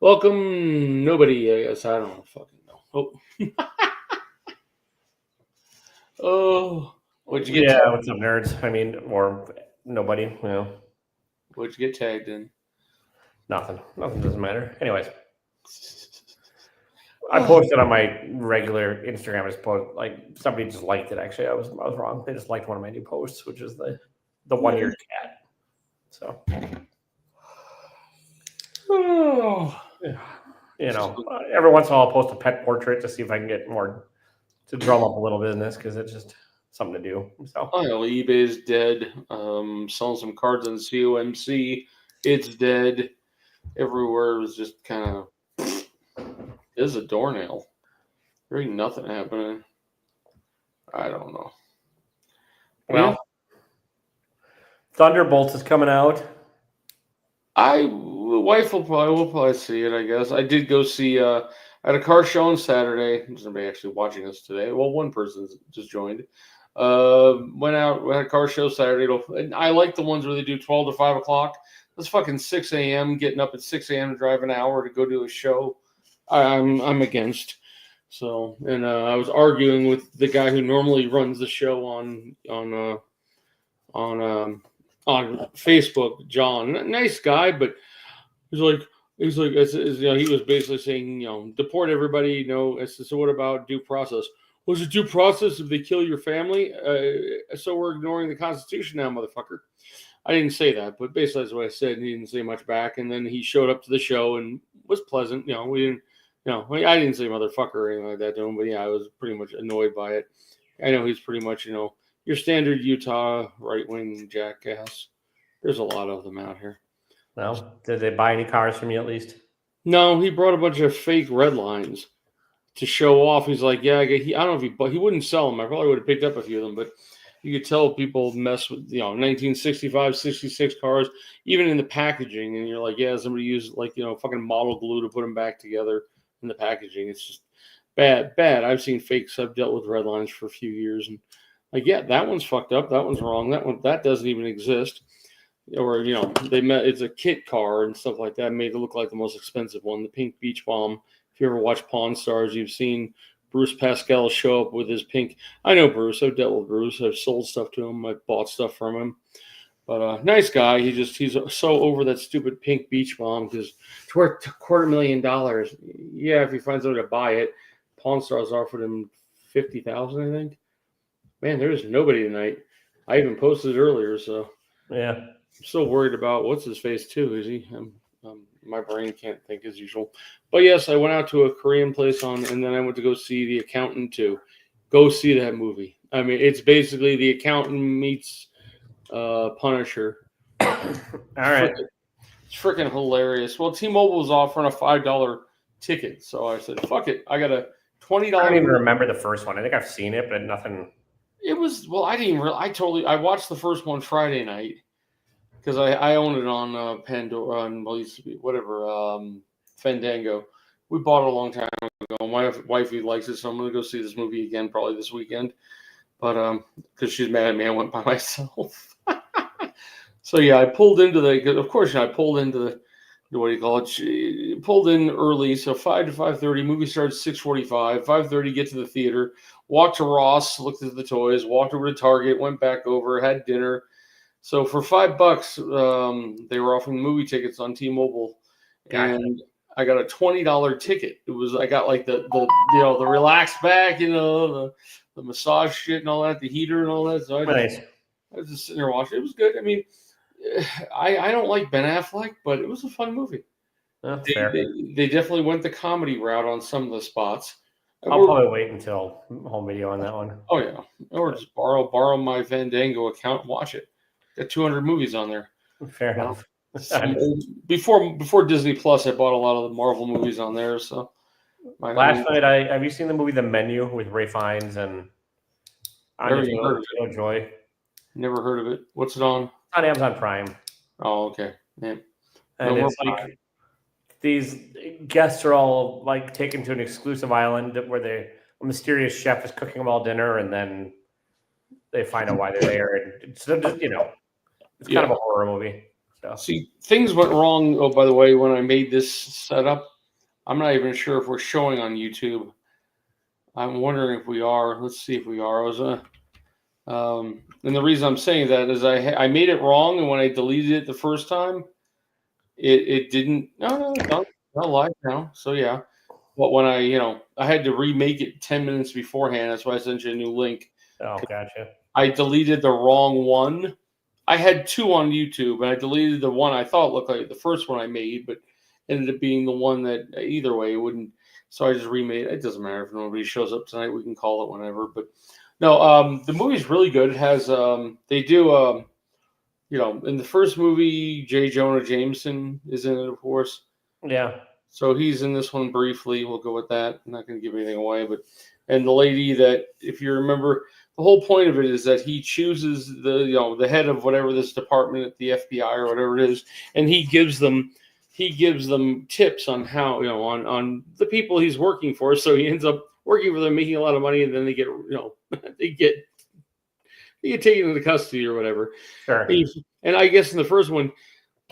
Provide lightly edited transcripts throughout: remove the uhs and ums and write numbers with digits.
Welcome, nobody. I guess I don't fucking know. Oh, what'd you get? Yeah, what's up, nerds? I mean, or nobody, What'd you get tagged in? nothing. Nothing doesn't matter. Anyways, I posted on my regular Instagram. I just post like somebody just liked it. Actually, I was wrong. They just liked one of my new posts, which is the 1-year cat. So, every once in a while I'll post a pet portrait to see if I can get more to drum up a little business because it's just something to do. So, eBay's dead. Selling some cards on COMC. It's dead. Everywhere is just kind of. This is a doornail. There ain't nothing happening. I don't know. Well, Thunderbolts is coming out. Wife will probably see it. I guess I did go see. I had a car show on Saturday. There's nobody actually watching us today. Well, one person just joined. Went out. We had a car show Saturday. And I like the ones where they do 12 to 5 o'clock. That's fucking 6 a.m. Getting up at 6 a.m. to drive an hour to go do a show. I'm against. So, and I was arguing with the guy who normally runs the show on Facebook, John. Nice guy, but he's like, he was basically saying, deport everybody. I said, so what about due process? Was it due process if they kill your family? So we're ignoring the Constitution now, motherfucker. I didn't say that, but basically that's what I said. And he didn't say much back. And then he showed up to the show and was pleasant. We didn't. I didn't say motherfucker or anything like that to him, but yeah, I was pretty much annoyed by it. I know he's pretty much, your standard Utah right-wing jackass. There's a lot of them out here. Well, did they buy any cars from you at least? No, he brought a bunch of fake red lines to show off. He's like, yeah, I don't know if he wouldn't sell them. I probably would have picked up a few of them, but you could tell people mess with, 1965, 66 cars, even in the packaging. And you're like, yeah, somebody used fucking model glue to put them back together in the packaging. It's just bad. I've seen fakes. I've dealt with red lines for a few years, and yeah, that one's fucked up. That one's wrong. That doesn't even exist. Or it's a kit car and stuff like that. Made it look like the most expensive one, the pink beach bomb. If you ever watch Pawn Stars, you've seen Bruce Pascal show up with his pink. I know Bruce. I've dealt with Bruce. I've sold stuff to him. I've bought stuff from him. But nice guy. He's so over that stupid pink beach bomb because it's worth $250,000. Yeah, if he finds out to buy it, Pawn Stars offered him $50,000, I think. Man, there's nobody tonight. I even posted earlier, so yeah. I'm still worried about what's his face too. Is he? My brain can't think as usual. But yes, I went out to a Korean place and then I went to go see The Accountant 2. Go see that movie. I mean, it's basically The Accountant meets Punisher. All right. It's freaking hilarious. Well, T-Mobile was offering a $5 ticket, so I said, "Fuck it." I got a $20. I don't even remember the first one. I think I've seen it, but nothing. It was I didn't really. I watched the first one Friday night because I own it on Pandora and whatever Fandango. We bought it a long time ago. My wifey likes it, so I'm gonna go see this movie again probably this weekend. But because she's mad at me, I went by myself. So yeah, I pulled into the. What do you call it? She pulled in early, so 5 to 5:30. Movie starts 6:45. 5:30, get to the theater. Walked to Ross, looked at the toys. Walked over to Target, went back over, had dinner. So for $5, they were offering movie tickets on T-Mobile, and I got a $20 ticket. I got like the relaxed back, the massage shit and all that, the heater and all that. So I was just sitting there watching. It was good. I mean, I don't like Ben Affleck, but it was a fun movie. They definitely went the comedy route on some of the spots. I'll probably wait until home video on that one. Oh yeah, or just borrow my Fandango account and watch it. Got 200 movies on there. Fair enough. Before Disney Plus, I bought a lot of the Marvel movies on there. So last night, have you seen the movie The Menu with Ray Fiennes and Anya Joy? Never heard of it. What's it on? It's on Amazon Prime. Oh, okay. Yeah. And it's like these guests are all like taken to an exclusive island where a mysterious chef is cooking them all dinner, and then they find out why they're there. And it's just, it's kind of a horror movie. So. See, things went wrong. Oh, by the way, when I made this setup, I'm not even sure if we're showing on YouTube. I'm wondering if we are. Let's see if we are. And the reason I'm saying that is I made it wrong, and when I deleted it the first time, it didn't. No, it's not live now. So yeah, but when I had to remake it 10 minutes beforehand. That's why I sent you a new link. Oh, gotcha. I deleted the wrong one. I had two on YouTube, and I deleted the one I thought looked like the first one I made, but ended up being the one that either way it wouldn't. So I just remade it. It doesn't matter if nobody shows up tonight; we can call it whenever. But no, the movie's really good. It has they do in the first movie, J. Jonah Jameson is in it, of course. Yeah. So he's in this one briefly. We'll go with that. I'm not going to give anything away, and the lady that, if you remember, the whole point of it is that he chooses the head of whatever this department at the FBI or whatever it is, and he gives them tips on how on the people he's working for. So he ends up working for them, making a lot of money, and then they get they get taken into custody or whatever. Sure. And I guess in the first one,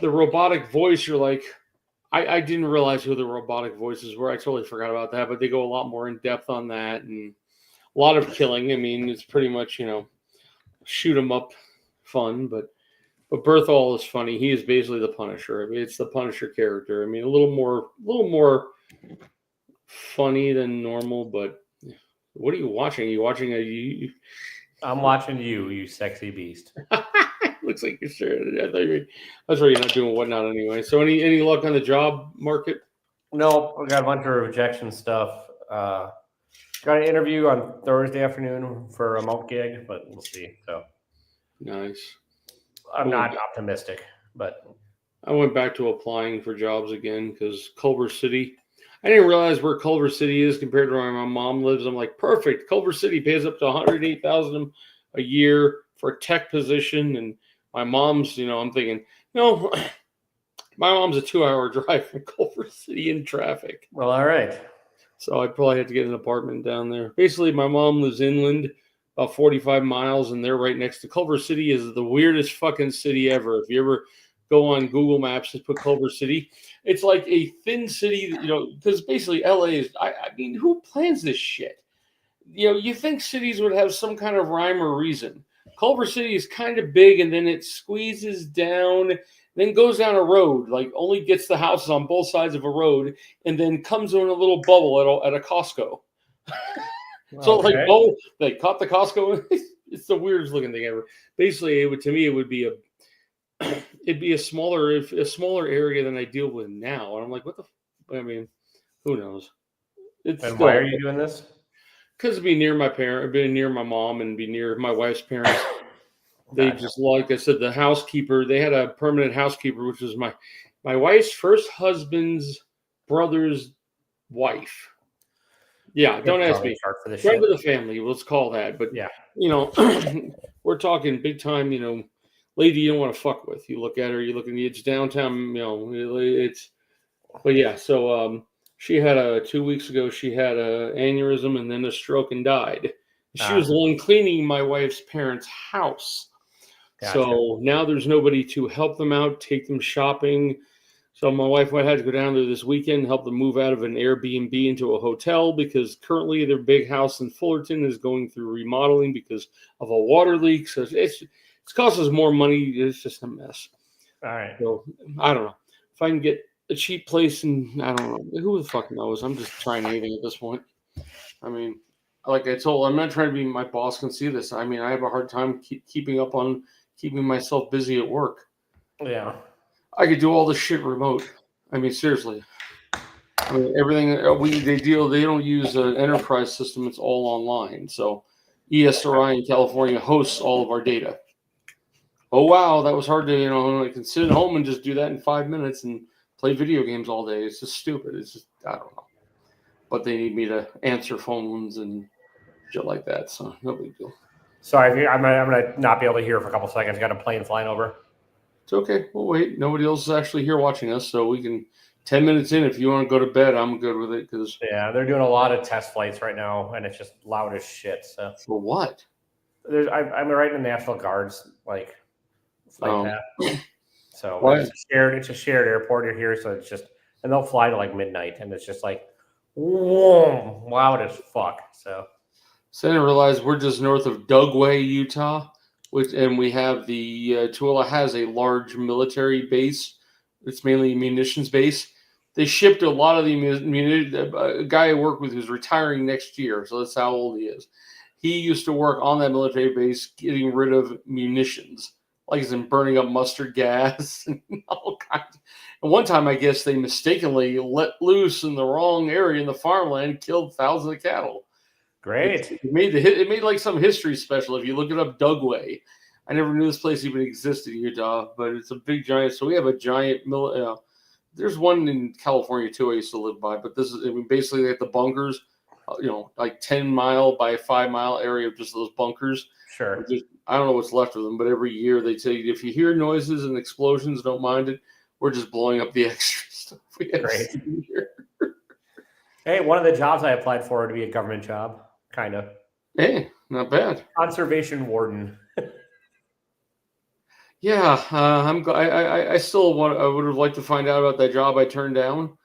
the robotic voice, you're like, I didn't realize who the robotic voices were. I totally forgot about that, but they go a lot more in depth on that, and a lot of killing. I mean, it's pretty much, shoot 'em up fun, but Berthol is funny. He is basically the Punisher. I mean, it's the Punisher character. I mean, a little more funny than normal, but what are you watching? Are you watching I'm watching you sexy beast. Looks like you're sure. That's why you're not doing Whatnot anyway. So any luck on the job market? No, we got a bunch of rejection stuff. Got an interview on Thursday afternoon for a remote gig, but we'll see. So nice. I'm not optimistic, but I went back to applying for jobs again because Culver City. I didn't realize where Culver City is compared to where my mom lives. I'm like, perfect. Culver City pays up to $108,000 a year for a tech position, and my mom's, I'm thinking, no, my mom's a 2-hour drive from Culver City in traffic. Well, all right. So I probably had to get an apartment down there. Basically, my mom lives inland, about 45 miles, and they're right next to Culver City. Is the weirdest fucking city ever. If you ever go on Google Maps and put Culver City, it's like a thin city, because basically LA is, I mean, who plans this shit? You think cities would have some kind of rhyme or reason. Culver City is kind of big, and then it squeezes down, then goes down a road, like only gets the houses on both sides of a road, and then comes in a little bubble at a Costco. So okay. they caught the Costco. It's the weirdest looking thing ever. Basically, it would be a smaller area than I deal with now. And I'm like, what the? I mean, who knows? And why are you doing this? Because it'd be near my parent, be near my mom, and be near my wife's parents. They just, like I said, the housekeeper. They had a permanent housekeeper, which was my wife's first husband's brother's wife. Yeah, don't ask me. Friend of the family, let's call that. But yeah, we're talking big time. Lady you don't want to fuck with. You look at her. You look in it's downtown. It's. But yeah, so she had 2 weeks ago. She had a aneurysm and then a stroke and died. She was the one cleaning my wife's parents' house. Gotcha. So now there's nobody to help them out, take them shopping. So my wife had to go down there this weekend, help them move out of an Airbnb into a hotel because currently their big house in Fullerton is going through remodeling because of a water leak. So it's cost us more money. It's just a mess. All right. So I don't know if I can get a cheap place, and I don't know who the fuck knows. I'm just trying anything at this point. I mean, like I told, I'm not trying to be my boss can see this. I mean, I have a hard time keeping up on keeping myself busy at work. Yeah. I could do all this shit remote. I mean, seriously. I mean, everything they don't use an enterprise system. It's all online. So ESRI in California hosts all of our data. Oh, wow. That was hard to, I can sit at home and just do that in 5 minutes and play video games all day. It's just stupid. It's just, I don't know. But they need me to answer phones and shit like that. So no big deal. Sorry, I'm going to not be able to hear for a couple seconds. Got a plane flying over. It's okay. We'll wait. Nobody else is actually here watching us, so we can 10 minutes in. If you want to go to bed, I'm good with it. Yeah, they're doing a lot of test flights right now, and it's just loud as shit. So for what? I'm right in the National Guard's flight path. So it's a shared airport here, so it's just and they'll fly to like midnight, and it's just like, whoa, loud as fuck. So I didn't realize we're just north of Dugway, Utah, and we have the Tooele has a large military base. It's mainly a munitions base. They shipped a lot of the a guy I work with who's retiring next year, so that's how old he is. He used to work on that military base getting rid of munitions, like as in burning up mustard gas and all kinds. And one time, I guess they mistakenly let loose in the wrong area in the farmland, killed thousands of cattle. great. It made like some history special. If you look it up, Dugway. I never knew this place even existed in Utah, but it's a big giant. So we have a giant. There's one in California too. I used to live by, but this is basically they have the bunkers. Like 10-mile by 5-mile area of just those bunkers. Sure. I don't know what's left of them, but every year they tell you if you hear noises and explosions, don't mind it. We're just blowing up the extra stuff we have here. Hey, one of the jobs I applied for to be a government job, kind of. Hey, not bad. Conservation warden. Yeah, I still want. I would have liked to find out about that job I turned down.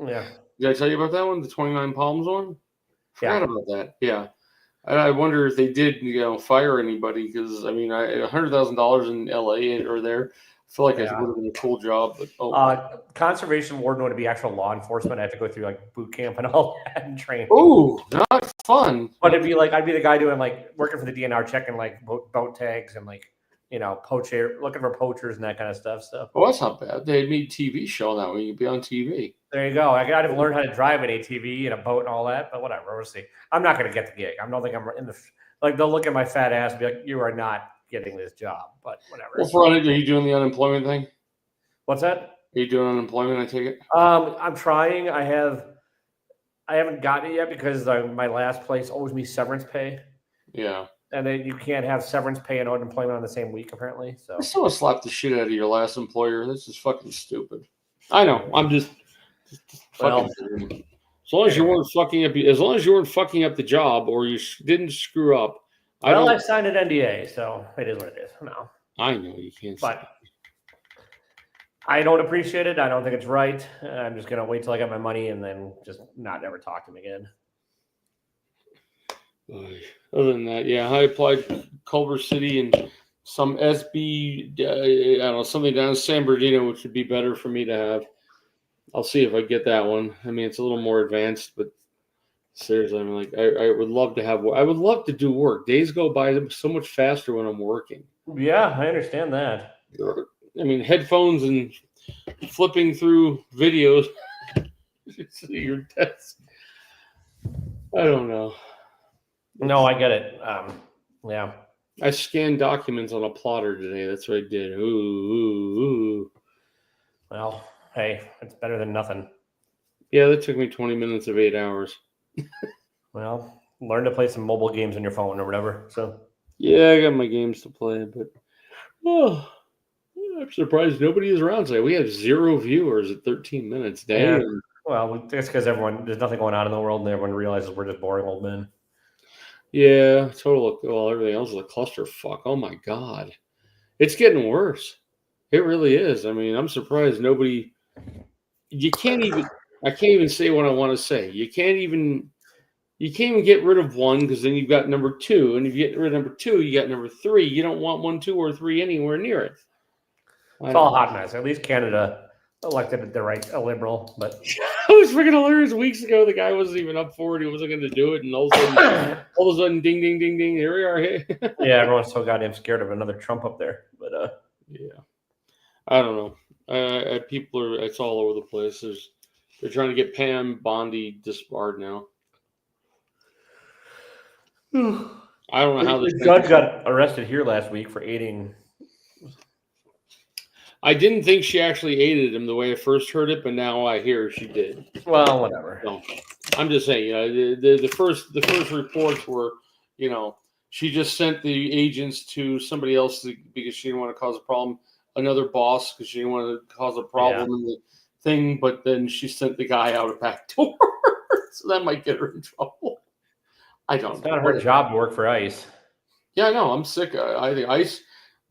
Yeah. Did I tell you about that one? The 29 Palms one? Forgot about that. Yeah. I wonder if they did, fire anybody because I mean, $100,000 in LA or there. I feel like it would have been a cool job, but conservation warden would be actual law enforcement. I have to go through like boot camp and all that and training. Oh, not fun. But it'd be like I'd be the guy doing like working for the DNR, checking like boat tags and like looking for poachers and that kind of stuff. So that's not bad. They made TV show now where you can be on TV. There you go. I got to learn how to drive an ATV and a boat and all that, but whatever. We'll see. I'm not going to get the gig. I don't think I'm in the they'll look at my fat ass and be like, "You are not getting this job." But whatever. Well, are you doing the unemployment thing? What's that? Are you doing unemployment? I take it. I'm trying. I haven't gotten it yet because my last place owes me severance pay. Yeah. And then you can't have severance pay and unemployment on the same week, apparently. So I still want to slap the shit out of your last employer. This is fucking stupid. I know. I'm just fucking. As long as you weren't fucking up, the job or you didn't screw up. I signed an NDA, so it is what it is. No, I know you can't. But I don't appreciate it. I don't think it's right. I'm just gonna wait till I get my money and then just not ever talk to him again. Other than that, yeah, I applied Culver City and some SB, I don't know, something down in San Bernardino, which would be better for me to have. I'll see if I get that one. I mean, it's a little more advanced, but seriously, I'm like, I would love to have. I would love to do work. Days go by so much faster when I'm working. Yeah, I understand that. I mean, headphones and flipping through videos. Your desk. I don't know. No, I get it. Yeah. I scanned documents on a plotter today. That's what I did. Ooh. Well, hey, it's better than nothing. Yeah, that took me 20 minutes of 8 hours. Well, learn to play some mobile games on your phone or whatever. So. Yeah, I got my games to play, but I'm surprised nobody is around today. We have 0 viewers at 13 minutes. Damn. Yeah. Well, it's because there's nothing going on in the world, and everyone realizes we're just boring old men. Yeah, everything else is a clusterfuck. Oh my God. It's getting worse. It really is. I mean, I'm surprised I can't even say what I want to say. You can't even get rid of one because then you've got number 2. And if you get rid of number 2, you got number 3. You don't want 1, 2, or 3 anywhere near it. It's all hot mess. At least Canada elected a liberal, but it was freaking hilarious. Weeks ago, the guy wasn't even up for it. He wasn't going to do it, and all of a sudden, ding, ding, ding, ding. Here we are. Yeah, everyone's so goddamn scared of another Trump up there. But yeah, I don't know. It's all over the place. They're trying to get Pam Bondi disbarred now. I don't know how the judge got arrested here last week for aiding. I didn't think she actually aided him the way I first heard it, but now I hear she did. Well, whatever. So, I'm just saying, the first reports were, she just sent the agents to somebody else because she didn't want to cause a problem. Another boss because she didn't want to cause a problem in the thing, but then she sent the guy out a back door, so that might get her in trouble. I don't know. It's not her job to work for ICE. Yeah, I know. I'm sick. I think ICE.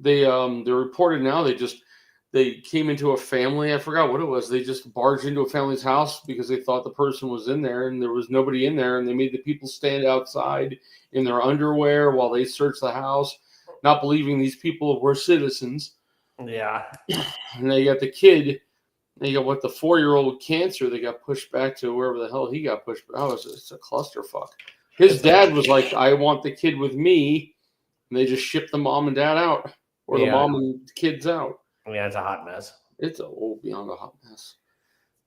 They're reported now. they came into a family. I forgot what it was. They just barged into a family's house because they thought the person was in there, and there was nobody in there. And they made the people stand outside in their underwear while they searched the house, not believing these people were citizens. Yeah. And they got the kid. They got the 4-year-old with cancer. They got pushed back to wherever the hell he got pushed. Oh, it's a clusterfuck. His dad was like, "I want the kid with me," and they just shipped the mom and dad out, or the mom and kids out. Yeah, it's a hot mess. It's beyond a hot mess.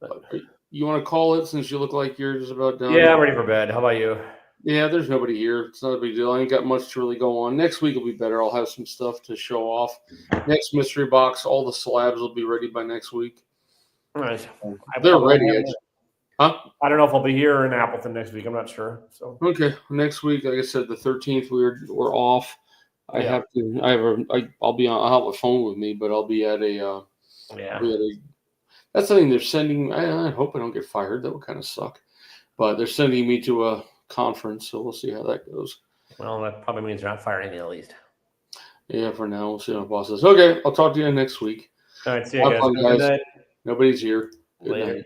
But you want to call it since you look like you're just about done? Yeah, I'm ready for bed. How about you? Yeah, there's nobody here. It's not a big deal. I ain't got much to really go on. Next week will be better. I'll have some stuff to show off. Next mystery box, all the slabs will be ready by next week. Nice. They're ready. Huh? I don't know if I'll be here in Appleton next week. I'm not sure. So okay, next week, like I said, the 13th, we're off. I'll have a phone with me, but I'll be at a. That's the thing. They're sending. I hope I don't get fired. That would kind of suck. But they're sending me to a conference, so we'll see how that goes. Well, that probably means they're not firing me at least. Yeah, for now, we'll see how my boss says. Okay, I'll talk to you next week. All right, see you guys. Nobody's here. Good night.